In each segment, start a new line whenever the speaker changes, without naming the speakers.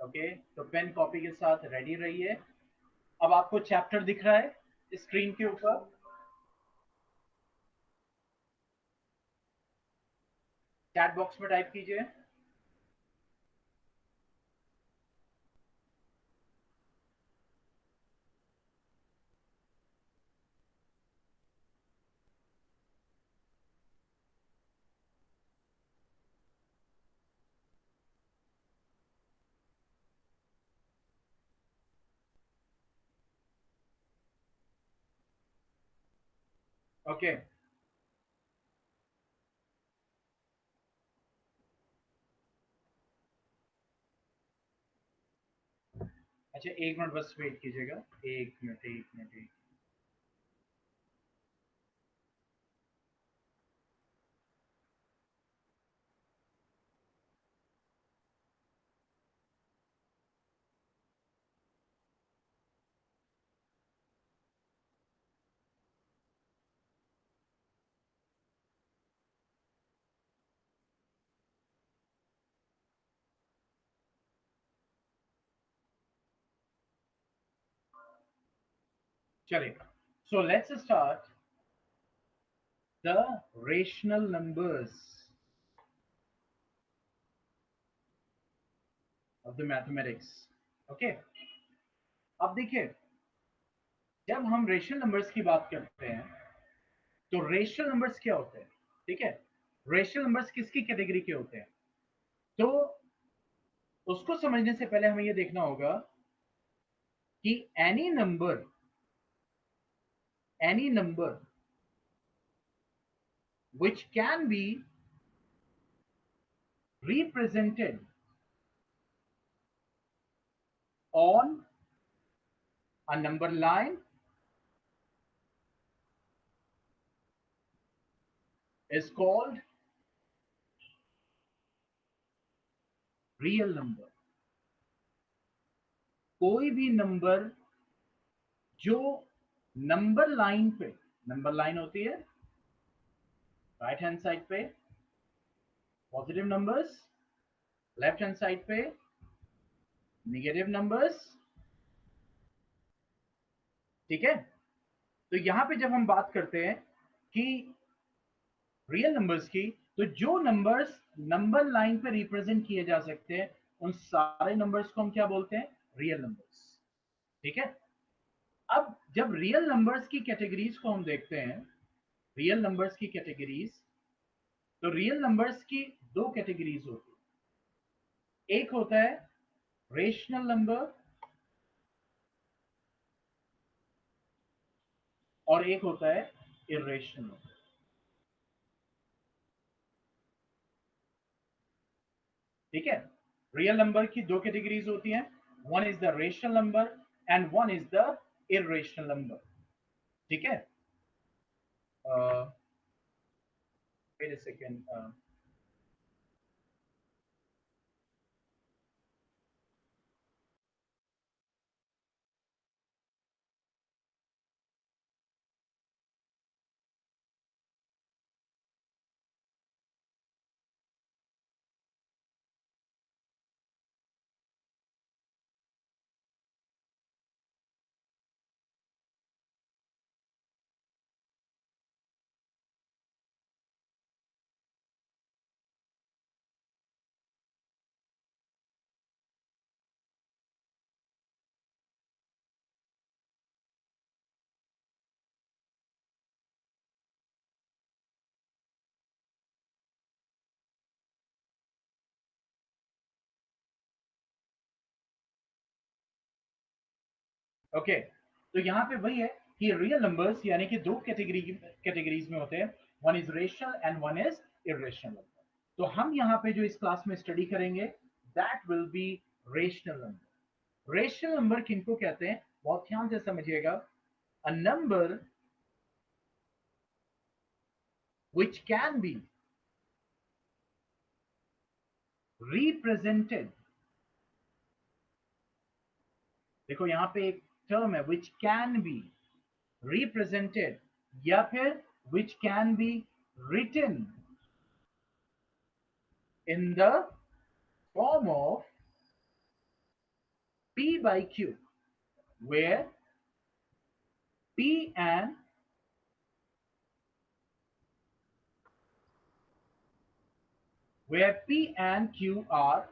Okay, तो pen copy के साथ रेडी रहिए। अब आपको चैप्टर दिख रहा है स्क्रीन के ऊपर। चैट बॉक्स में टाइप कीजिए। ओके, अच्छा एक मिनट बस वेट कीजिएगा। एक मिनट, एक मिनट, एक। चलिए, so let's start the rational numbers of the mathematics. Okay, अब देखिए, जब हम रेशनल नंबर्स की बात करते हैं तो रेशनल नंबर्स क्या होते हैं? ठीक है, रेशनल नंबर्स किसकी कैटेगरी के होते हैं? तो उसको समझने से पहले हमें यह देखना होगा कि any number which can be represented on a number line is called real number. कोई भी नंबर जो नंबर लाइन होती है राइट हैंड साइड पे positive numbers, left hand side पे निगेटिव नंबर्स। ठीक है, तो यहां पे जब हम बात करते हैं कि रियल नंबर्स की, तो जो नंबर्स नंबर लाइन पे रिप्रेजेंट किए जा सकते हैं उन सारे नंबर्स को हम क्या बोलते हैं? Real numbers. ठीक है, अब जब रियल नंबर्स की कैटेगरीज को हम देखते हैं, रियल नंबर्स की कैटेगरीज, तो रियल नंबर्स की दो कैटेगरीज होती है। एक होता है रेशनल नंबर और एक होता है इरेशनल नंबर। ठीक है, रियल नंबर की दो कैटेगरीज होती हैं। One is the rational number and one is the irrational number. ठीक है, वेट अ सेकेंड। ओके, तो यहां पे वही है कि रियल नंबर्स यानी कि दो कैटेगरीज में होते हैं। One is rational and one is irrational number. तो हम यहाँ पे जो इस क्लास में स्टडी करेंगे that will be rational number. Rational number किनको कहते हैं, बहुत ध्यान से समझिएगा। A number which can be represented, देखो यहां पे एक टर्म है which can be represented या फिर which can be written in the form of P by Q, where P and Q are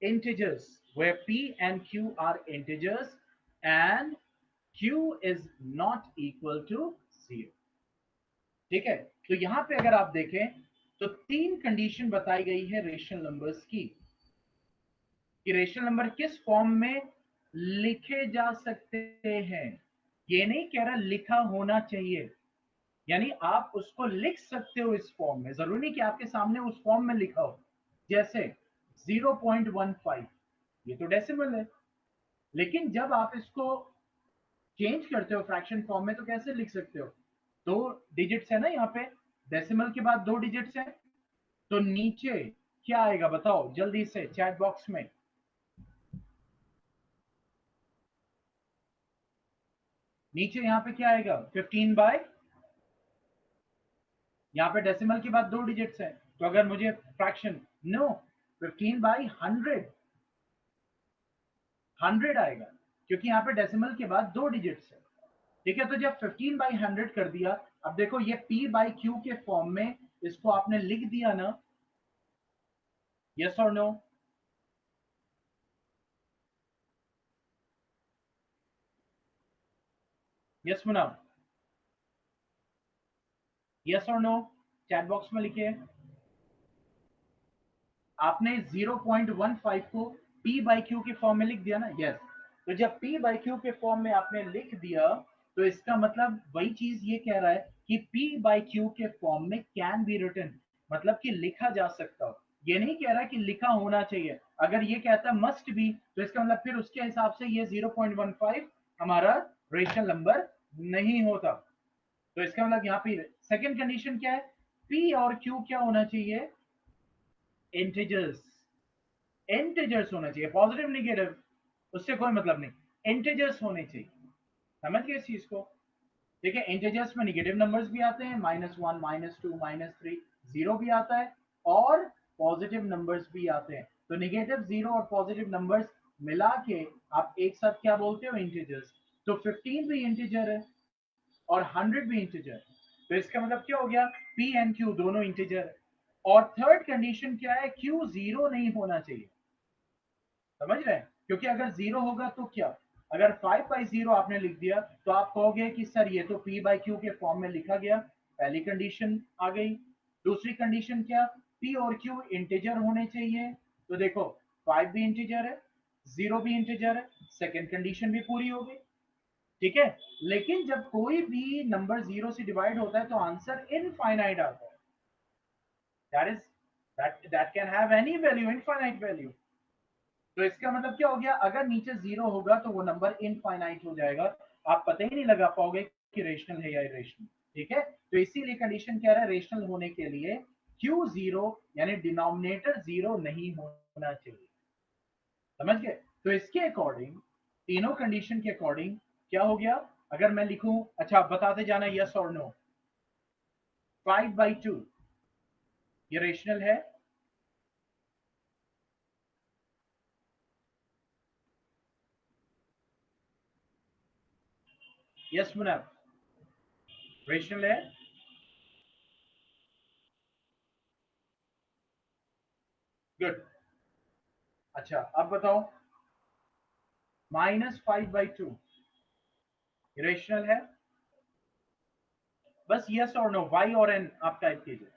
integers, where P and Q are integers and Q is not equal to 0. ठीक है, तो यहां पे अगर आप देखें तो तीन कंडीशन बताई गई है रेशनल नंबर्स की, कि रेशनल नंबर किस फॉर्म में लिखे जा सकते हैं। ये नहीं कह रहा लिखा होना चाहिए, यानी आप उसको लिख सकते हो इस फॉर्म में, जरूरी नहीं कि आपके सामने उस फॉर्म में लिखा हो। जैसे 0.15, ये तो डेसिमल है, लेकिन जब आप इसको चेंज करते हो फ्रैक्शन फॉर्म में तो कैसे लिख सकते हो? दो डिजिट्स है ना यहाँ पे, डेसिमल के बाद दो डिजिट्स है, तो नीचे क्या आएगा बताओ जल्दी से चैट बॉक्स में। नीचे यहाँ पे क्या आएगा? 15 बाय, यहाँ पे डेसिमल के बाद दो डिजिट्स है, तो अगर मुझे फ्रैक्शन, नो, 15 बाई 100, 100 आएगा, क्योंकि यहाँ पे डेसिमल के बाद दो डिजिट्स है। ठीक है, तो जब 15 बाई 100 कर दिया, अब देखो ये P बाई Q के फॉर्म में इसको आपने लिख दिया ना, यस और नो? यस मुना, यस और नो? चैट बॉक्स में लिखिए। आपने 0.15 को P बाई Q के फॉर्म में लिख दिया ना, यस। तो जब P बाई Q के फॉर्म में आपने लिख दिया, तो इसका मतलब वही चीज ये कह रहा है कि P बाई Q के फॉर्म में कैन बी रिटन, मतलब कि लिखा जा सकता हो। ये नहीं कह रहा कि लिखा होना चाहिए। अगर ये कहता मस्ट बी, तो इसका मतलब फिर उसके हिसाब से ये 0.15 हमारा रेशनल नंबर नहीं होता। तो इसका मतलब यहाँ पे सेकंड कंडीशन क्या है? P और Q क्या होना चाहिए? इंटीजर्स। इंटीजर्स होना चाहिए, पॉजिटिव निगेटिव उससे कोई मतलब नहीं, इंटीजर्स होने चाहिए। समझ गए इस चीज को? देखिए इंटीजर्स में निगेटिव नंबर्स भी आते हैं, -1, -2, -3, जीरो भी आता है, और पॉजिटिव नंबर्स भी आते हैं। तो निगेटिव, जीरो और पॉजिटिव नंबर्स मिला के आप एक साथ क्या बोलते हो? इंटीजर्स। तो 15 भी इंटीजर है और 100 भी इंटीजर है, तो इसका मतलब क्या हो गया? P एंड Q दोनों इंटीजर है। और थर्ड कंडीशन क्या है? Q जीरो नहीं होना चाहिए। समझ रहे हैं? क्योंकि अगर जीरो होगा तो क्या, अगर 5 बाई 0 आपने लिख दिया तो आप कहोगे कि सर ये तो P बाई Q के फॉर्म में लिखा गया, पहली कंडीशन आ गई। दूसरी कंडीशन क्या? P और Q इंटीजर होने चाहिए, तो देखो 5 भी इंटीजर है, 0 भी इंटीजर है, सेकेंड कंडीशन भी पूरी हो गई। ठीक है, लेकिन जब कोई भी नंबर जीरो से डिवाइड होता है तो आंसर इनफाइनाइट आता है। That is that can have any value, infinite value. तो इसका मतलब क्या हो गया? अगर नीचे जीरो होगा तो वो नंबर इनफाइनाइट हो जाएगा, आप पता ही नहीं लगा पाओगे कि रेशनल है या इरेशनल। ठीक है, तो इसीलिए कंडीशन क्या है? रेशनल होने के लिए क्यू जीरो, यानी डिनोमिनेटर जीरो नहीं होना चाहिए। समझ गए? तो इसके अकॉर्डिंग, तीनों कंडीशन के अकॉर्डिंग क्या हो गया? अगर मैं लिखूं, अच्छा बताते जाना यस और नो। 5/2 ये रेशनल है? यस मुनफ, रेशनल है? गुड। अच्छा अब बताओ, -5/2 रेशनल है? बस यस और नो, वाई और एन आप टाइप कीजिए।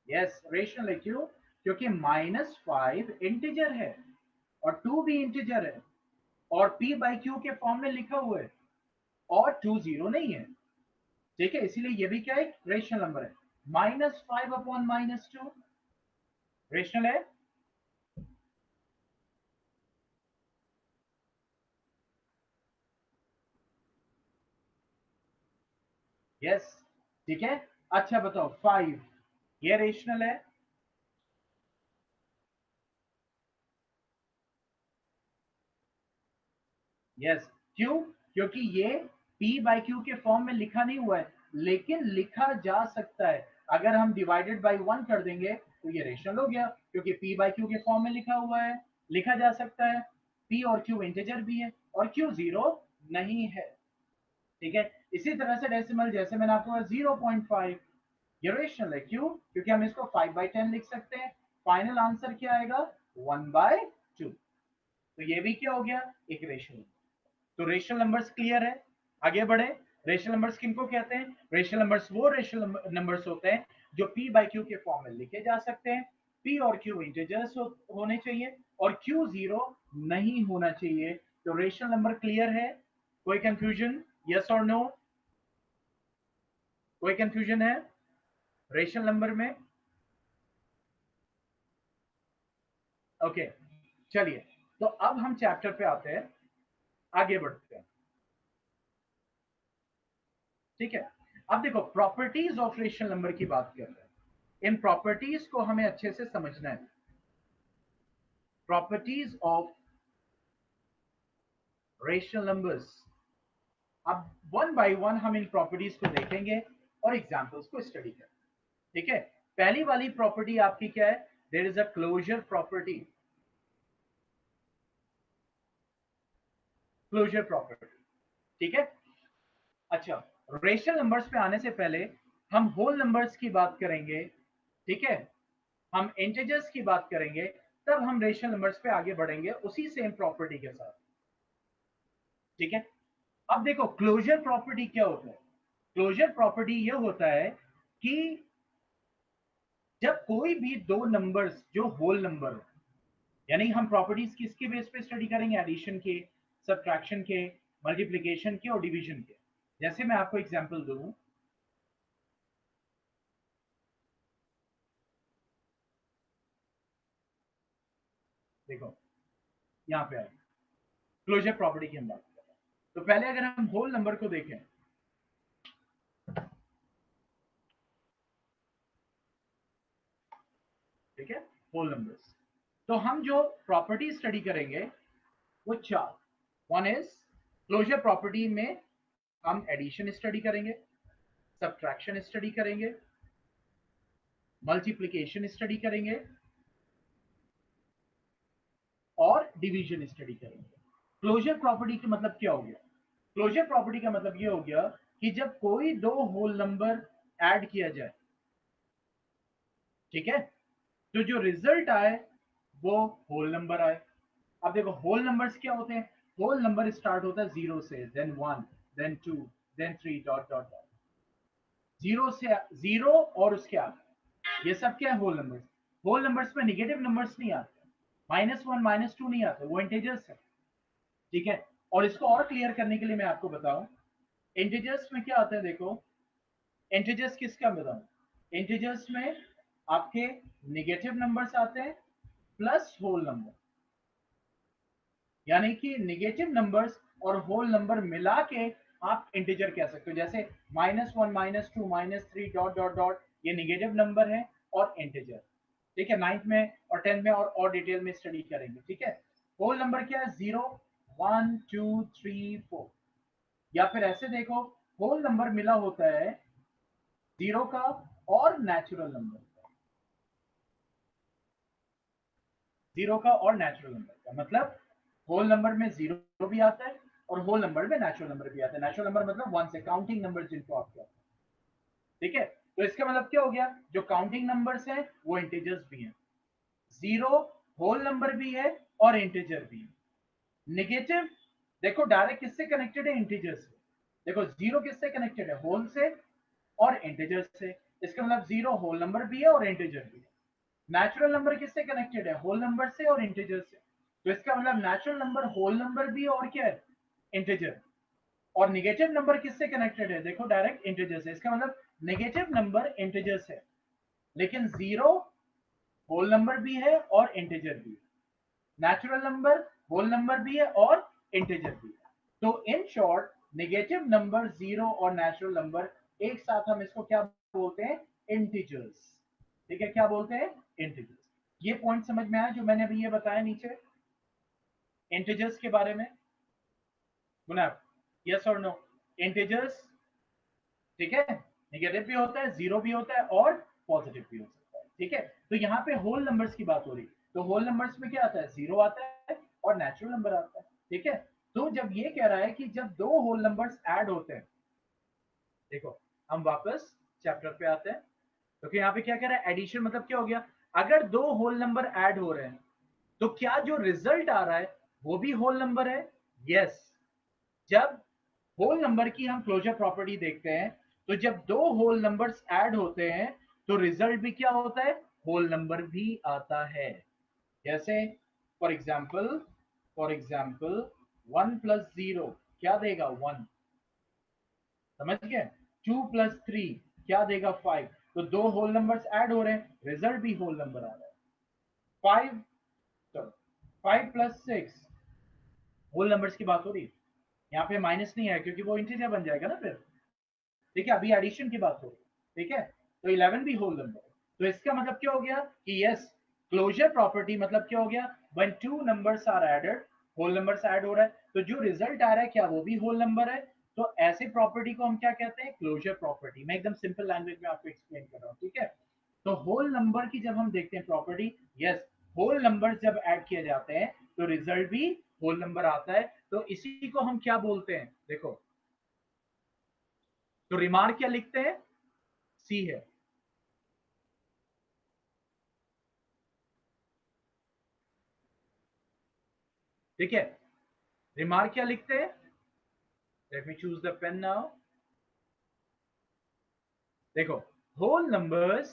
यस रेशनल है, क्यों? क्योंकि -5 इंटीजर है और 2 भी इंटीजर है, और p बाई क्यू के फॉर्म में लिखा हुआ है, और 2 जीरो नहीं है। ठीक है, इसीलिए ये भी क्या है? रेशनल नंबर है। -5/-2 रेशनल है? यस। ठीक है, अच्छा बताओ 5 ये रेशनल है? यस। क्यों? क्योंकि ये p बाई क्यू के फॉर्म में लिखा नहीं हुआ है, लेकिन लिखा जा सकता है। अगर हम डिवाइडेड बाई 1 कर देंगे तो ये रेशनल हो गया, क्योंकि p बाई क्यू के फॉर्म में लिखा हुआ है, लिखा जा सकता है। p और q इंटीजर भी है और q 0 नहीं है। ठीक है, इसी तरह से डेसिमल, जैसे मैंने आपको 0.5, ये रेशनल है। क्यों? क्योंकि हम इसको 5/10 लिख सकते हैं। फाइनल आंसर क्या आएगा? 1/2। तो ये भी क्या हो गया? एक रेशनल। तो रेशनल नंबर्स क्लियर है। आगे बढ़े। रेशनल नंबर्स किनको कहते हैं? रेशनल नंबर्स वो रेशनल नंबर्स होते हैं जो p बाई क्यू के फॉर्म में लिखे जा सकते हैं। p और q इंटीजर्स होने चाहिए और q 0 नहीं होना चाहिए। तो रेशनल नंबर क्लियर है? कोई कंफ्यूजन? यस और नो? कोई कंफ्यूजन है रेशनल नंबर में? ओके, चलिए, तो अब हम चैप्टर पे आते हैं, आगे बढ़ते हैं। ठीक है, अब देखो प्रॉपर्टीज ऑफ रेशनल नंबर की बात कर रहे हैं। इन प्रॉपर्टीज को हमें अच्छे से समझना है। Properties of rational numbers. अब वन बाय वन हम इन प्रॉपर्टीज को देखेंगे और एग्जांपल्स को स्टडी करेंगे। ठीक है, पहली वाली प्रॉपर्टी आपकी क्या है? There is a closure property. Closure property, ठीक है। अच्छा, रेशनल नंबर्स पे आने से पहले हम होल नंबर्स की बात करेंगे। ठीक है, हम इंटीजर्स की बात करेंगे, तब हम रेशनल नंबर्स पे आगे बढ़ेंगे उसी सेम प्रॉपर्टी के साथ। ठीक है, अब देखो क्लोजर प्रॉपर्टी क्या होता है। क्लोजर प्रॉपर्टी ये होता है कि जब कोई भी दो नंबर्स जो होल नंबर हो, यानी हम प्रॉपर्टीज किसके बेस पे स्टडी करेंगे? एडिशन के, सब्ट्रैक्शन के, मल्टीप्लिकेशन के और डिवीजन के। जैसे मैं आपको एग्जांपल दूं, देखो यहाँ पे आए क्लोजर प्रॉपर्टी की हम बात कर रहे हैं। तो पहले अगर हम होल नंबर को देखें, ठीक है, होल नंबर्स, तो हम जो प्रॉपर्टी स्टडी करेंगे वो चार। वन इज क्लोजर प्रॉपर्टी में हम एडिशन स्टडी करेंगे, सब्ट्रैक्शन स्टडी करेंगे, मल्टीप्लिकेशन स्टडी करेंगे और डिवीजन स्टडी करेंगे। क्लोजर प्रॉपर्टी का मतलब क्या हो गया? क्लोजर प्रॉपर्टी का मतलब ये हो गया कि जब कोई दो होल नंबर ऐड किया जाए, ठीक है, तो जो रिजल्ट आए वो होल नंबर आए। अब देखो होल नंबर्स क्या होते हैं? होल नंबर स्टार्ट होता है जीरो से, then one, then two, then three, dot dot dot. Zero से, जीरो और उसके आगे, ये सब क्या है? Whole numbers. होल नंबर्स में निगेटिव नंबर्स नहीं आते, -1 -2 नहीं आते, वो इंटीजर्स है। ठीक है, और इसको और क्लियर करने के लिए मैं आपको बताऊं, इंटीजर्स में क्या आता है? देखो इंटीजर्स किसका बताऊं? इंटीजर्स में आपके निगेटिव नंबर्स आते हैं प्लस होल नंबर, यानी कि निगेटिव नंबर्स और होल नंबर मिला के आप इंटीजर कह सकते हो। जैसे -1 -2 -3 डॉट डॉट डॉट, ये निगेटिव नंबर है और इंटीजर। ठीक है, 9th में और 10th में और डिटेल में स्टडी करेंगे। ठीक है, होल नंबर क्या है? 0 1 2 3 4। या फिर ऐसे देखो, होल नंबर मिला होता है जीरो का और नेचुरल नंबर का। जीरो का और नेचुरल नंबर का मतलब होल नंबर में जीरो भी आता है और होल नंबर में नेचुरल नंबर भी आता है। नेचुरल नंबर मतलब वन से, काउंटिंग नंबर जिनको आप कहते हैं। ठीक है, तो इसका मतलब क्या हो गया? जो काउंटिंग नंबर्स हैं वो इंटीजर्स भी हैं। जीरो होल नंबर भी है और इंटीजर भी है। निगेटिव देखो डायरेक्ट किससे कनेक्टेड है? इंटीजर से। देखो जीरो किससे कनेक्टेड है? होल से और इंटीजर से। इसका मतलब जीरो होल नंबर भी है और इंटीजर भी है। नेचुरल नंबर किससे कनेक्टेड है? होल नंबर से और इंटीजर से। तो इसका मतलब नेचुरल नंबर होल नंबर भी है और क्या है? इंटीजर। और निगेटिव नंबर किससे कनेक्टेड है? देखो डायरेक्ट इंटीजर से। इसका मतलब नेगेटिव नंबर इंटीजर से, लेकिन जीरो होल नंबर भी है और इंटीजर भी है। नेचुरल नंबर होल नंबर भी है और इंटीजर भी है। तो in short negative number, zero और नेचुरल नंबर एक साथ हम इसको क्या बोलते हैं? इंटीजर्स। ठीक है, क्या बोलते हैं? इंटीजर्स। ये पॉइंट समझ में आया जो मैंने अभी ये बताया नीचे इंटीजर्स के बारे में? गुना यस और नो? इंटीजर्स, ठीक है, नेगेटिव भी होता है, जीरो भी होता है और पॉजिटिव भी हो सकता है, ठीक है। तो यहाँ पे होल नंबर्स की बात हो रही, तो होल नंबर्स में क्या आता है, जीरो आता है और नेचुरल नंबर आता है, ठीक है। तो जब ये कह रहा है कि जब दो होल नंबर्स ऐड होते हैं, देखो हम वापस चैप्टर पे आते हैं, क्योंकि यहाँ पे क्या कह रहा है, एडिशन मतलब क्या हो गया, अगर दो होल नंबर ऐड हो रहे हैं तो क्या जो रिजल्ट आ रहा है वो भी होल नंबर है? यस। जब होल नंबर की हम क्लोजर प्रॉपर्टी देखते हैं, तो जब दो होल नंबर्स ऐड होते हैं तो रिजल्ट भी क्या होता है, होल नंबर भी आता है। जैसे फॉर एग्जाम्पल 1 + 0 क्या देगा, 1, समझ गए। 2 + 3 क्या देगा, 5। तो दो होल नंबर्स ऐड हो रहे हैं, रिजल्ट भी होल नंबर आ रहा है। 5, चलो 5 + 6 होल नंबर्स की बात हो रही है, यहाँ पे माइनस नहीं है क्योंकि वो इंटीजर बन जाएगा ना फिर, ठीक है। अभी एडिशन की बात हो रही है, ठीक है। तो 11 भी होल नंबर है। तो इसका मतलब क्या हो गया कि यस, क्लोजर प्रॉपर्टी मतलब क्या हो गया, when two numbers are added, whole numbers add हो रहा है, तो जो रिजल्ट आ रहा है क्या वो भी होल नंबर है। तो ऐसे प्रॉपर्टी को हम क्या कहते हैं, क्लोजर प्रॉपर्टी। मैं एकदम सिंपल लैंग्वेज में आपको एक्सप्लेन कर रहा हूँ, ठीक है। तो होल नंबर की जब हम देखते हैं प्रॉपर्टी, यस, होल नंबर जब ऐड किए जाते हैं तो रिजल्ट भी होल नंबर आता है। तो इसी को हम क्या बोलते हैं, देखो, तो रिमार्क क्या लिखते हैं, सी है, ठीक है। रिमार्क क्या लिखते हैं, let me choose the pen now. देखो, whole numbers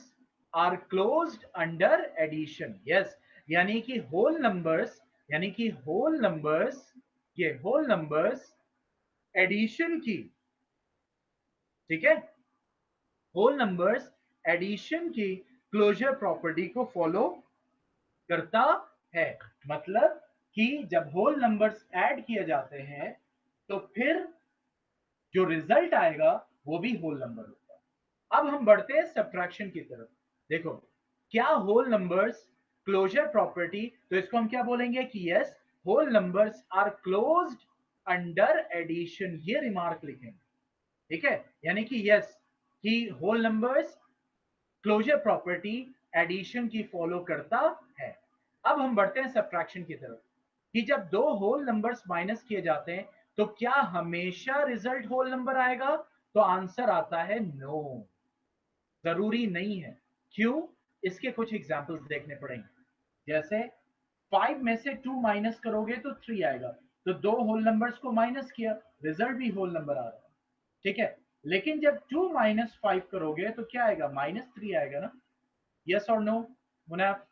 are closed under addition, yes. यानी कि होल नंबर्स ये होल नंबर्स एडिशन की, ठीक है, होल नंबर्स एडिशन की क्लोजर प्रॉपर्टी को फॉलो करता है। मतलब कि जब होल नंबर्स ऐड किए जाते हैं तो फिर जो रिजल्ट आएगा वो भी होल नंबर होगा। अब हम बढ़ते हैं सब्ट्रैक्शन की तरफ। देखो, क्या होल नंबर्स क्लोजर प्रॉपर्टी, तो इसको हम क्या बोलेंगे कि yes, whole numbers are closed under addition, ये रिमार्क लिखेंगे, ठीक है। यानी कि यस, कि whole numbers closure property addition की फॉलो करता है। अब हम बढ़ते हैं सब्ट्रैक्शन की तरफ, कि जब दो होल नंबर्स माइनस किए जाते हैं तो क्या हमेशा रिजल्ट होल नंबर आएगा, तो आंसर आता है नो, जरूरी नहीं है। क्यों, इसके कुछ एग्जांपल्स देखने पड़ेंगे। जैसे 5 में से 2 माइनस करोगे तो 3 आएगा, तो दो होल नंबर्स को माइनस किया, रिजल्ट भी होल नंबर आ रहा है, ठीक है। लेकिन जब 2 - 5 करोगे तो क्या आएगा, -3 आएगा ना। यस और नो मुनाफ?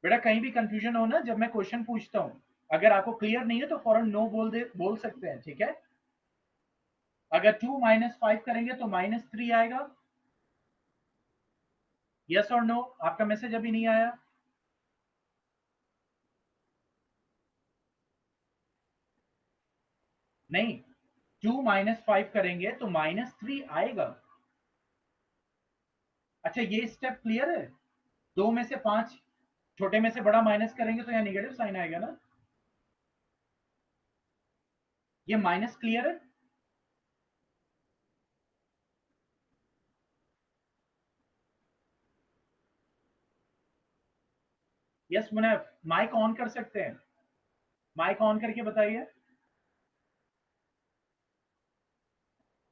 बेटा कहीं भी कंफ्यूजन हो ना, जब मैं क्वेश्चन पूछता हूँ, अगर आपको क्लियर नहीं है तो फौरन नो बोल सकते हैं, ठीक है। अगर 2 - 5 करेंगे तो -3 आएगा। यस और नो? आपका मैसेज अभी नहीं आया? नहीं, 2 - 5 करेंगे तो -3 आएगा। अच्छा, ये स्टेप क्लियर है? दो में से पांच छोटे में से बड़ा माइनस करेंगे तो यहाँ निगेटिव साइन आएगा ना। ये माइनस क्लियर है? यस मुनाफ, माइक ऑन कर सकते हैं, माइक ऑन करके बताइए।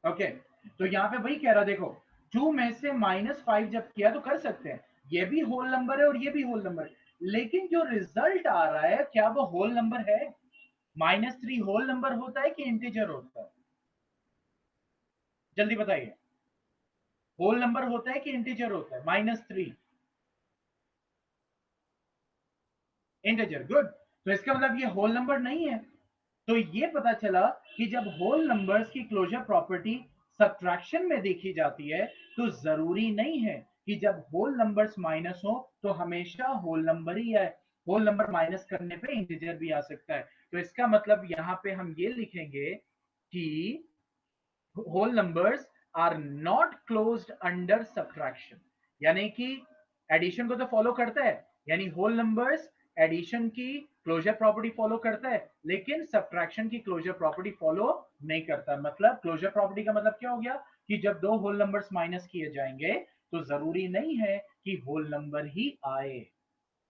ओके, तो यहाँ पे वही कह रहा, देखो 2 में से -5 जब किया तो कर सकते हैं, ये भी होल नंबर है और ये भी होल नंबर है, लेकिन जो रिजल्ट आ रहा है क्या वो होल नंबर है? -3 होल नंबर होता है कि इंटीजर होता है? जल्दी बताइए, होल नंबर होता है कि इंटीजर होता है? -3 इंटीजर, गुड। तो इसका मतलब ये होल नंबर नहीं है। तो ये पता चला कि जब होल नंबर्स की क्लोजर प्रॉपर्टी सब्ट्रैक्शन में देखी जाती है तो जरूरी नहीं है कि जब होल नंबर्स माइनस हो तो हमेशा होल नंबर ही आए, होल नंबर माइनस करने पे इंटीजर भी आ सकता है। तो इसका मतलब यहाँ पे हम ये लिखेंगे कि whole numbers are not closed under subtraction, यानी कि एडिशन को तो फॉलो करता है, यानी होल नंबर्स एडिशन की क्लोजर प्रॉपर्टी फॉलो करता है, लेकिन सब्ट्रैक्शन की क्लोजर प्रॉपर्टी फॉलो नहीं करता। मतलब क्लोजर प्रॉपर्टी का मतलब क्या हो गया कि जब दो होल नंबर्स माइनस किए जाएंगे तो जरूरी नहीं है कि होल नंबर ही आए।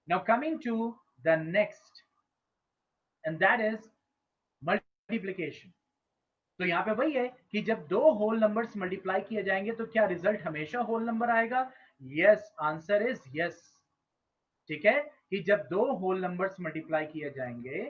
Now coming to the next, and that is multiplication. तो यहां पे वही है कि जब दो होल नंबर्स मल्टीप्लाई किए जाएंगे तो क्या रिजल्ट हमेशा होल नंबर आएगा? Yes, answer is yes. ठीक है, कि जब दो होल नंबर्स मल्टीप्लाई किए जाएंगे,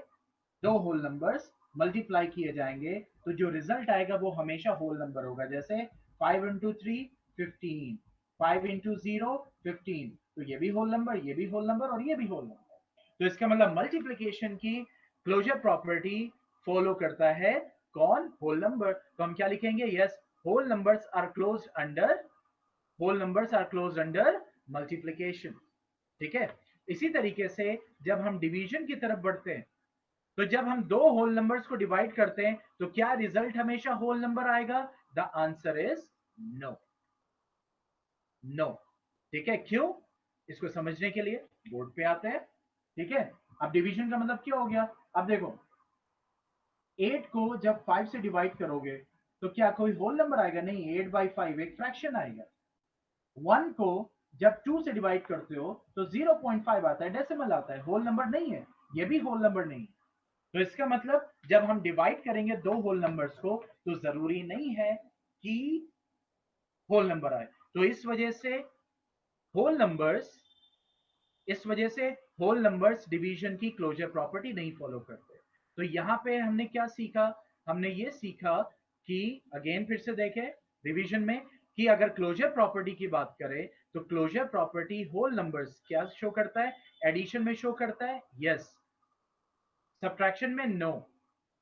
दो होल नंबर्स मल्टीप्लाई किए जाएंगे तो जो रिजल्ट आएगा वो हमेशा होल नंबर होगा। जैसे 5 इंटू 3 15, 5 इंटू 0 15, तो ये भी होल नंबर, ये भी होल नंबर और ये भी होल नंबर। तो इसका मतलब मल्टीप्लीकेशन की क्लोजर प्रॉपर्टी फॉलो करता है कौन? Whole number. तो हम क्या लिखेंगे? Yes, whole numbers are close under, whole numbers are close under multiplication. ठीक है, इसी तरीके से जब हम डिवीजन की तरफ बढ़ते हैं, तो जब हम दो होल नंबर्स को डिवाइड करते हैं तो क्या रिजल्ट हमेशा होल नंबर आएगा? The answer is no, no. ठीक है, क्यों? इसको समझने के लिए बोर्ड पे आते हैं। ठीक है, अब डिवीजन का मतलब क्या हो गया? अब देखो, 8 को जब 5 से डिवाइड करोगे तो क्या कोई होल नंबर आएगा? नहीं, 8/5 एक फ्रैक्शन आएगा। 1 को जब 2 से डिवाइड करते हो तो 0.5 आता है, डेसिमल आता है, होल नंबर नहीं है। ये भी होल नंबर नहीं। तो इसका मतलब जब हम डिवाइड करेंगे दो होल नंबर्स को तो जरूरी नहीं है कि होल नंबर आए। तो होल नंबर्स इस वजह से होल नंबर्स डिवीजन की क्लोजर प्रॉपर्टी नहीं फॉलो करते। तो यहां पे हमने क्या सीखा? हमने ये सीखा कि अगेन फिर से देखें डिवीजन में, कि अगर क्लोजर प्रॉपर्टी की बात करें तो क्लोजर प्रॉपर्टी होल नंबर्स क्या शो करता है? एडिशन में शो करता है, यस। सब्ट्रैक्शन में नो,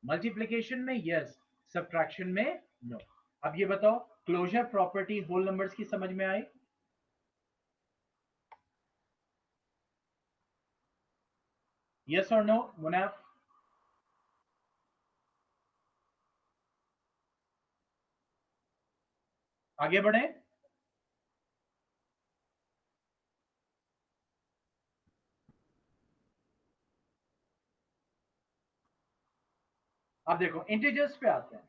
मल्टीप्लिकेशन में यस, सब्ट्रैक्शन में नो। अब ये बताओ, क्लोजर प्रॉपर्टी होल नंबर्स की समझ में आई? यस और नो मुनाफ? आगे बढ़े। अब देखो इंटीजर्स पे आते हैं,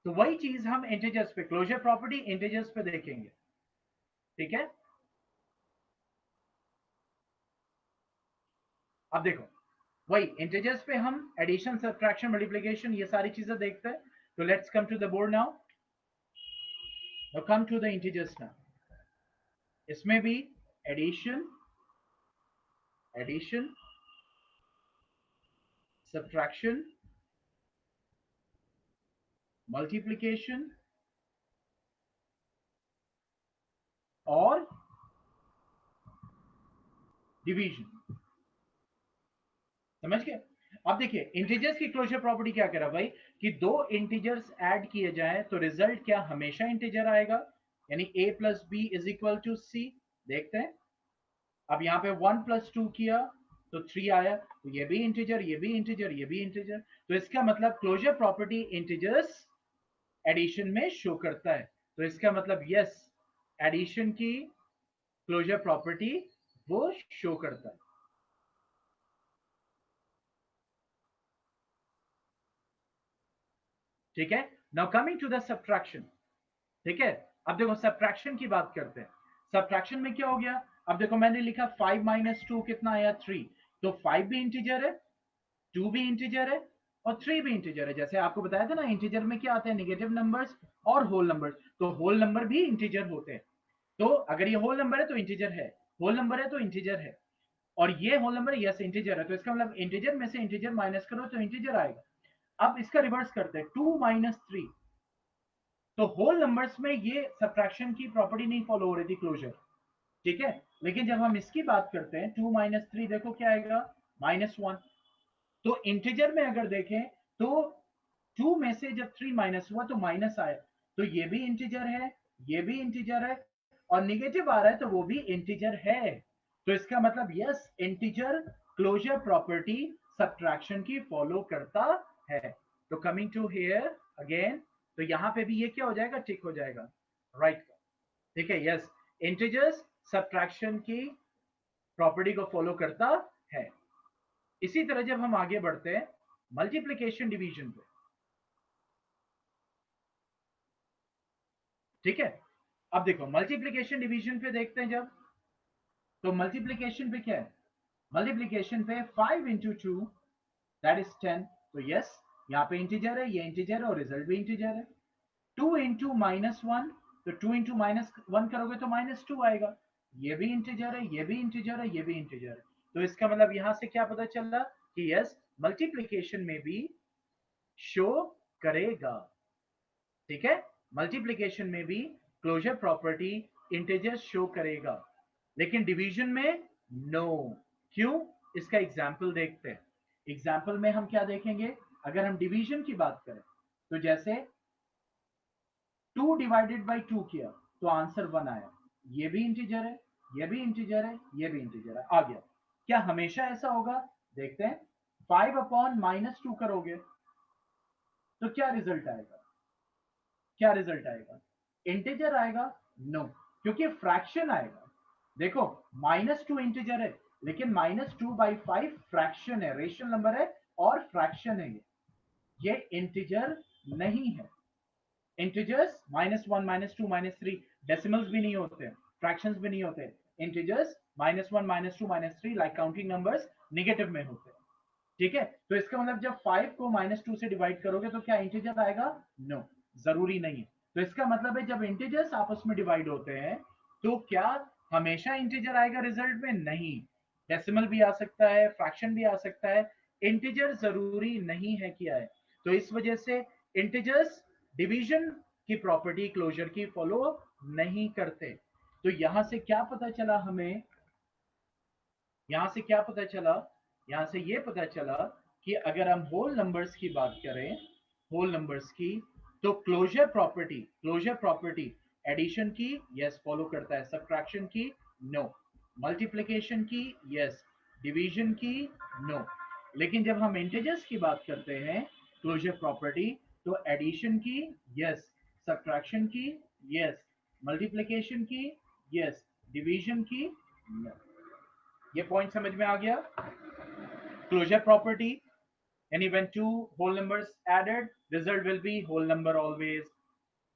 तो वही चीज हम इंटीजर्स पे, क्लोजर प्रॉपर्टी इंटीजर्स पे देखेंगे। ठीक है, अब देखो वही इंटीजर्स पे हम एडिशन, सब्ट्रैक्शन, मल्टीप्लिकेशन ये सारी चीजें देखते हैं। तो let's come to the board now. Now come to the integers now. इसमें भी एडिशन, एडिशन, सब्ट्रैक्शन, मल्टीप्लिकेशन और डिवीजन। समझ गए? अब देखिए इंटीजर्स की क्लोजर प्रॉपर्टी क्या कह रहा भाई, कि दो इंटीजर्स ऐड किए जाएं तो रिजल्ट क्या हमेशा इंटीजर आएगा, यानी a plus B is equal to C. देखते हैं, अब यहाँ पे 1 प्लस 2 किया तो 3 आया, तो ये भी इंटीजर, ये भी इंटीजर, ये भी इंटीजर। तो इसका मतलब क्लोजर प्रॉपर्टी इंटीजर्स एडिशन में शो करता है। तो इसका मतलब यस, एडिशन की क्लोजर प्रॉपर्टी वो शो करता है। ठीक है, now coming to the subtraction. ठीक है, अब देखो सब्ट्रैक्शन की बात करते हैं। सब्ट्रैक्शन में क्या हो गया? अब देखो मैंने लिखा 5 माइनस 2 कितना आया? 3। तो 5 भी इंटीजर है, 2 भी इंटीजर है और 3 भी इंटीजर है। जैसे आपको बताया था ना, इंटीजर में क्या आता है? नेगेटिव नंबर्स और होल नंबर्स। तो होल नंबर भी इंटीजर होते हैं। तो अगर ये होल नंबर है तो इंटीजर है, होल नंबर है तो इंटीजर है, और ये होल नंबर यस इंटीजर है। तो इसका मतलब इंटीजर में से इंटीजर माइनस करो तो इंटीजर आएगा। अब इसका रिवर्स करते हैं, 2 माइनस 3। तो होल नंबर्स में ये सब्ट्रैक्शन की प्रॉपर्टी नहीं फॉलो हो रही थी, क्लोजर। ठीक है, लेकिन जब हम इसकी बात करते हैं 2 माइनस 3, देखो क्या आएगा? -1। तो इंटीजर में अगर देखें तो 2 में से जब 3 माइनस हुआ तो माइनस आया, तो ये भी इंटीजर है, ये भी इंटीजर है, और निगेटिव आ रहा है तो वो भी इंटीजर है। तो इसका मतलब yes, integer closure property subtraction की फॉलो करता है। तो कमिंग टू हियर अगेन, तो यहां पे भी ये क्या हो जाएगा? टिक हो जाएगा, राइट। ठीक है, यस, इंटीजर्स सब्ट्रैक्शन की प्रॉपर्टी को फॉलो करता है। इसी तरह जब हम आगे बढ़ते हैं मल्टीप्लिकेशन डिवीजन पे, ठीक है। अब देखो मल्टीप्लिकेशन डिवीजन पे देखते हैं जब, तो मल्टीप्लिकेशन पे क्या है, मल्टीप्लिकेशन पे 5 इंटू टू दैट इज 10, तो यस यहाँ पे इंटीजर है, ये इंटीजर है और रिजल्ट भी इंटीजर है। 2 इंटू माइनस वन, तो 2 इंटू माइनस वन करोगे तो -2 आएगा, ये भी इंटीजर है, ये भी इंटीजर है, ये भी इंटीजर है। तो इसका मतलब यहां से क्या पता चल रहा कि यस मल्टीप्लिकेशन में भी शो करेगा, ठीक है। मल्टीप्लिकेशन में भी क्लोजर प्रॉपर्टी इंटीजर्स शो करेगा, लेकिन डिवीजन में नो। क्यों, इसका एग्जाम्पल देखते हैं। एग्जाम्पल में हम क्या देखेंगे, अगर हम डिवीजन की बात करें तो जैसे 2 डिवाइडेड बाई 2 किया तो आंसर 1 आया, ये भी इंटीजर है, ये भी इंटीजर है, ये भी इंटीजर है, आ गया। क्या हमेशा ऐसा होगा, देखते हैं। 5 अपॉन -2 करोगे तो क्या रिजल्ट आएगा, क्या रिजल्ट आएगा, इंटीजर आएगा, नो, क्योंकि फ्रैक्शन आएगा। देखो -2 इंटीजर है, लेकिन -2/5 फ्रैक्शन है, रेशनल नंबर है और फ्रैक्शन है, ये इंटीजर नहीं है। इंटीजर्स -1 -2 -3 डेसिमल्स भी नहीं होते, फ्रैक्शंस भी नहीं होते। Integers -1 -2 -3 like counting numbers negative में होते हैं, ठीक है। तो इसका मतलब जब 5 को -2 से डिवाइड करोगे तो क्या इंटीजर आएगा, नो, जरूरी नहीं है। तो इसका मतलब है जब इंटीजर्स आपस में डिवाइड होते हैं तो क्या हमेशा इंटीजर आएगा रिजल्ट में, नहीं, डेसिमल भी आ सकता है, फ्रैक्शन भी आ सकता है, इंटीजर जरूरी नहीं है कि आए। तो इस वजह से इंटीजर्स डिवीजन की प्रॉपर्टी क्लोजर की फॉलो नहीं करते। तो यहां से क्या पता चला हमें, यहां से क्या पता चला, यहां से ये पता चला कि अगर हम होल नंबर्स की बात करें, होल नंबर्स की, तो क्लोजर प्रॉपर्टी एडिशन की यस फॉलो करता है, सब्ट्रैक्शन की नो, मल्टीप्लिकेशन की यस, डिवीजन की नो। लेकिन जब हम इंटीजर्स की बात करते हैं क्लोजर प्रॉपर्टी, तो एडिशन की यस, सब्ट्रैक्शन की यस, मल्टीप्लिकेशन की यस, डिवीजन की नो। ये पॉइंट समझ में आ गया। क्लोजर प्रॉपर्टी यानी when two whole numbers added result will be whole number always,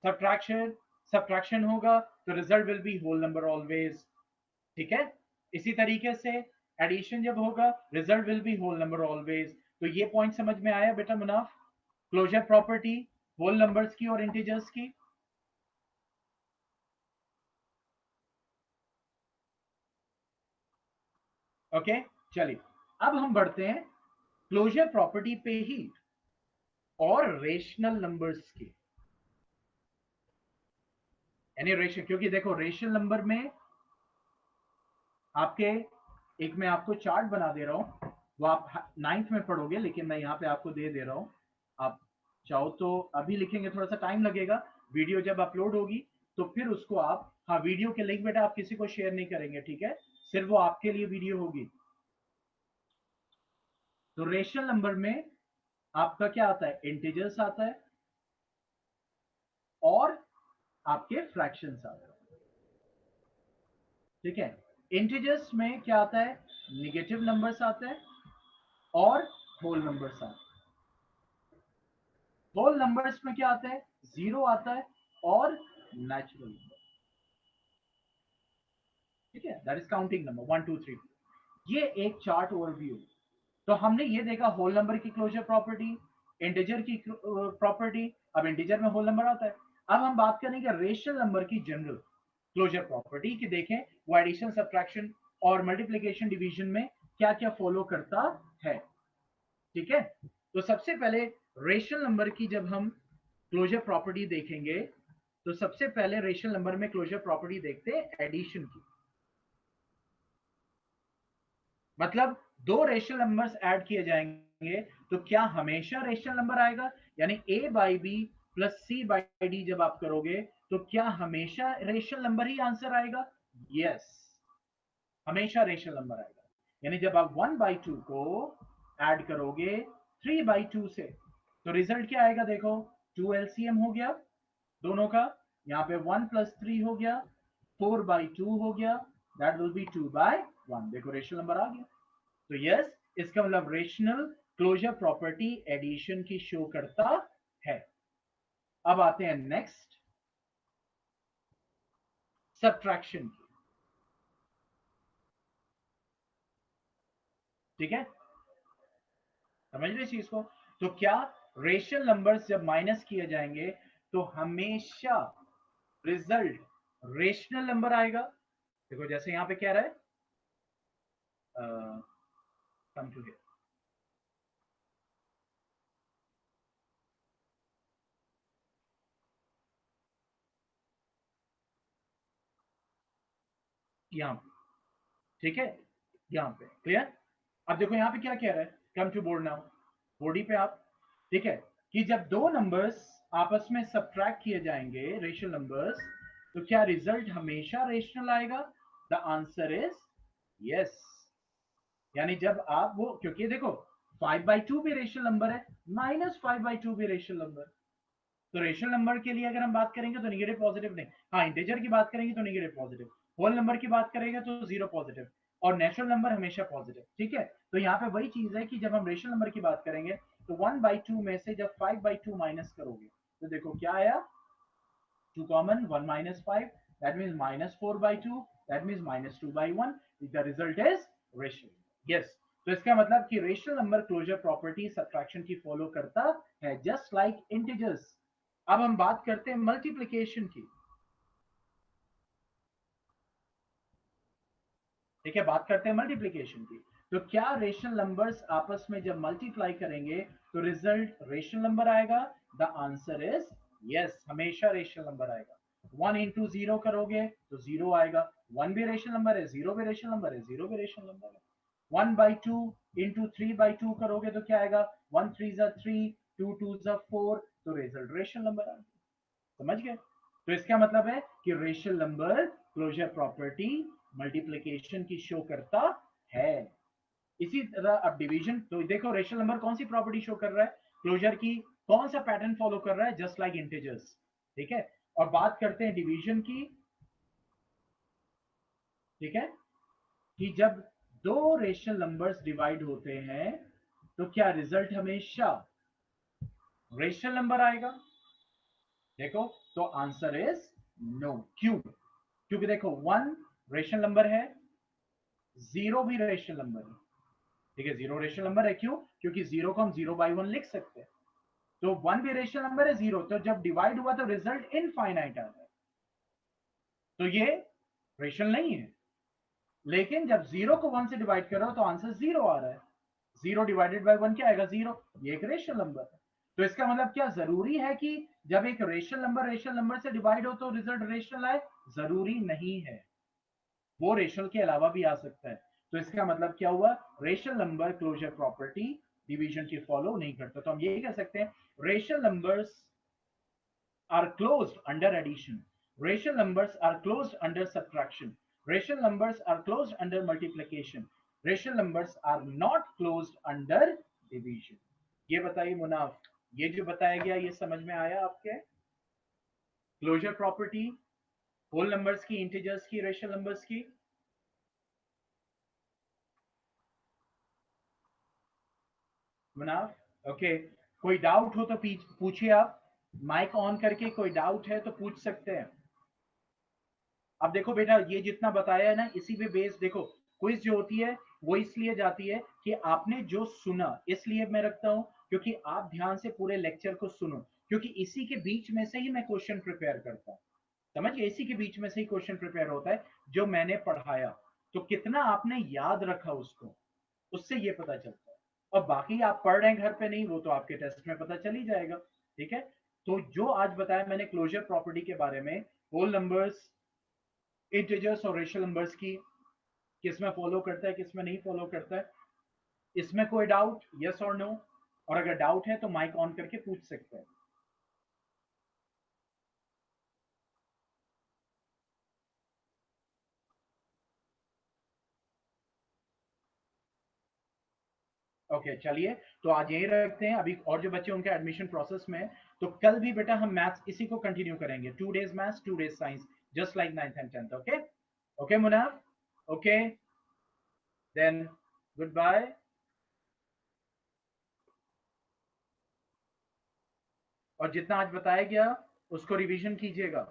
subtraction होगा तो result will be whole number always, ठीक है। इसी तरीके से एडिशन जब होगा result will be whole number always। तो ये पॉइंट समझ में आया बेटा Munaf, closure property whole numbers की और इंटीजर्स की। ओके, चलिए अब हम बढ़ते हैं क्लोजर प्रॉपर्टी पे ही और रेशनल नंबर्स की, यानी रेशियो, क्योंकि देखो रेशनल नंबर में आपके, एक मैं आपको चार्ट बना दे रहा हूं, वो आप 9th में पढ़ोगे, लेकिन मैं यहाँ पे आपको दे रहा हूं। आप चाहो तो अभी लिखेंगे, थोड़ा सा टाइम लगेगा, वीडियो जब अपलोड होगी तो फिर उसको आप, हाँ वीडियो के लिंक बेटा आप किसी को शेयर नहीं करेंगे, ठीक है, सिर्फ वो आपके लिए वीडियो होगी। तो रेशनल नंबर में आपका क्या आता है, इंटीजर्स आता है और आपके फ्रैक्शंस आते हैं, ठीक है। इंटीजर्स में क्या आता है, निगेटिव नंबर्स आते हैं और होल नंबर्स आते हैं। होल नंबर्स में क्या आता है, जीरो आता है और नेचुरल नंबर, ठीक है, दैट इज काउंटिंग नंबर 1 2 3। ये एक चार्ट ओवरव्यू। तो हमने ये देखा होल नंबर की क्लोजर प्रॉपर्टी, इंटीजर की प्रॉपर्टी, अब इंटीजर में होल नंबर आता है। अब हम बात करेंगे रेशनल नंबर की जनरल क्लोजर प्रॉपर्टी की, देखें वो एडिशन सब्ट्रैक्शन और मल्टीप्लिकेशन डिवीजन में क्या क्या फॉलो करता है, ठीक है। तो सबसे पहले रेशनल नंबर की जब हम क्लोजर प्रॉपर्टी देखेंगे, तो सबसे पहले रेशनल नंबर में क्लोजर प्रॉपर्टी देखते हैं एडिशन की। मतलब दो रेशनल नंबर्स ऐड किए जाएंगे तो क्या हमेशा रेशनल नंबर आएगा, यानी a by b plus c by d जब आप करोगे तो क्या हमेशा रेशनल नंबर ही आंसर आएगा, यस, हमेशा रेशनल नंबर आएगा। यानी जब आप 1/2 को ऐड करोगे 3/2 से तो रिजल्ट क्या आएगा, देखो 2 एलसीएम हो गया दोनों का, यहाँ पे 1 प्लस 3 हो गया, 4/2 हो गया, दैट विल बी 2/1, देखो रेशनल नंबर आ गया। तो यस इसका मतलब रेशनल क्लोजर प्रॉपर्टी एडिशन की शो करता है। अब आते हैं नेक्स्ट, सब्ट्रैक्शन की। ठीक है, समझ रहे चीज को? तो क्या रेशनल नंबर्स जब माइनस किए जाएंगे तो हमेशा रिजल्ट रेशनल नंबर आएगा। देखो जैसे यहां पे क्या रहा है, कम टू हियर, यहां पे, ठीक है, यहां पे क्लियर। अब देखो यहां पे क्या कह रहा है, कम टू बोर्ड नाउ, बोर्डी पे आप, ठीक है, कि जब दो नंबर्स आपस में सब्ट्रैक्ट किए जाएंगे रेशनल नंबर्स, तो क्या रिजल्ट हमेशा रेशनल आएगा? The answer is yes. यानी जब आप वो, क्योंकि देखो 5/2 भी रेशनल नंबर है, -5/2 भी रेशनल नंबर, तो रेशनल नंबर के लिए अगर हम बात करेंगे तो निगेटिव पॉजिटिव नहीं, हाँ इंटीजर की बात करेंगे तो निगेटिव पॉजिटिव, होल नंबर की बात करेंगे तो जीरो पॉजिटिव, और नेचुरल नंबर हमेशा पॉजिटिव। ठीक है, तो यहाँ पे वही चीज है कि जब हम रेशनल नंबर की बात करेंगे तो 1/2 में से जब 5/2 माइनस करोगे तो देखो क्या आया, 2 common, 1 minus 5, that means -4/2, that means -2/1, the result is rational. Yes, तो इसका मतलब कि rational number closure property subtraction की फॉलो करता है, जस्ट लाइक इंटीजर्स। अब हम बात करते हैं मल्टीप्लिकेशन की। ठीक है, बात करते हैं मल्टीप्लिकेशन की। तो क्या रेशनल नंबर्स आपस में जब मल्टीप्लाई करेंगे तो रिजल्ट रेशनल नंबर आएगा? द आंसर इज यस, हमेशा रेशनल नंबर आएगा। 1 इंटू जीरो करोगे तो जीरो आएगा, 1 भी रेशनल नंबर है, जीरो भी रेशनल नंबर है, जीरो भी रेशनल नंबर है। 1/2 इंटू 3/2 करोगे तो क्या आएगा, 1 3 जा 3, 2 2 जा 4, तो रिजल्ट रेशनल नंबर आएगा। समझ गए? तो इसका मतलब है कि rational number closure property multiplication की शो करता है। इसी तरह अब डिवीजन, तो देखो रेशनल नंबर कौन सी प्रॉपर्टी शो कर रहा है, क्लोजर की कौन सा पैटर्न फॉलो कर रहा है, जस्ट लाइक इंटीजर्स। ठीक है, और बात करते हैं डिवीजन की। ठीक है, कि जब दो रेशनल नंबर्स डिवाइड होते हैं तो क्या रिजल्ट हमेशा रेशनल नंबर आएगा? देखो, तो आंसर इज नो। क्यों? क्योंकि देखो 1 रेशनल नंबर है, जीरो भी रेशनल नंबर है। ठीक है, जीरो रेशनल नंबर है, क्यों? क्योंकि जीरो को हम 0/1 लिख सकते हैं। तो 1 भी रेशनल नंबर है, जीरो तो जब डिवाइड हुआ तो रिजल्ट इनफाइनाइट आ रहा है, तो ये रेशनल नहीं है। लेकिन जब जीरो को 1 से डिवाइड करो तो आंसर जीरो आ रहा है, जीरो डिवाइडेड बाय 1 क्या आएगा, जीरो, ये एक रेशनल नंबर है। तो इसका मतलब क्या जरूरी है कि जब एक रेशनल नंबर से डिवाइड हो तो रिजल्ट रेशनल आए? जरूरी नहीं है, वो रेशनल के अलावा भी आ सकता है। तो इसका मतलब क्या हुआ, rational number closure property division की फॉलो नहीं करता। तो हम यही कह सकते हैं rational numbers are closed under addition, rational numbers are closed under subtraction, rational numbers are closed under multiplication, rational numbers are not closed under division। ये बताइए मुनाफ, ये जो बताया गया ये समझ में आया आपके? क्लोजर प्रॉपर्टी होल नंबर्स की, इंटीजर्स की, रेशनल नंबर्स की। मुनाफ ओके, कोई डाउट हो तो पूछिए आप, माइक ऑन करके कोई डाउट है तो पूछ सकते हैं। अब देखो बेटा, ये जितना बताया है ना, इसी पे बेस देखो, क्विज जो होती है वो इसलिए जाती है कि आपने जो सुना, इसलिए मैं रखता हूं क्योंकि आप ध्यान से पूरे लेक्चर को सुनो, क्योंकि इसी के बीच में से ही मैं क्वेश्चन प्रिपेयर करता हूं। समझ गए, इसी के बीच में से ही क्वेश्चन प्रिपेयर होता है जो मैंने पढ़ाया। तो कितना आपने याद रखा उसको, उससे ये पता चलता है। और बाकी आप पढ़ रहे हैं घर पे नहीं, वो तो आपके टेस्ट में पता चल ही जाएगा। ठीक है, तो जो आज बताया मैंने क्लोजर प्रॉपर्टी के बारे में, होल नंबर्स, इंटीजर्स और रेशनल नंबर्स की, किस में फॉलो करता है किस में नहीं फॉलो करता है, इसमें कोई डाउट, यस और नो? और अगर डाउट है तो माइक ऑन करके पूछ सकते हैं। ओके चलिए, तो आज यही रखते हैं अभी, और जो बच्चे उनके एडमिशन प्रोसेस में है, तो कल भी बेटा हम मैथ्स इसी को कंटिन्यू करेंगे, 2 days maths 2 days science, just like 9th and 10th। Okay, okay Munaf, okay, then good bye. और जितना आज बताया गया उसको रिवीजन कीजिएगा।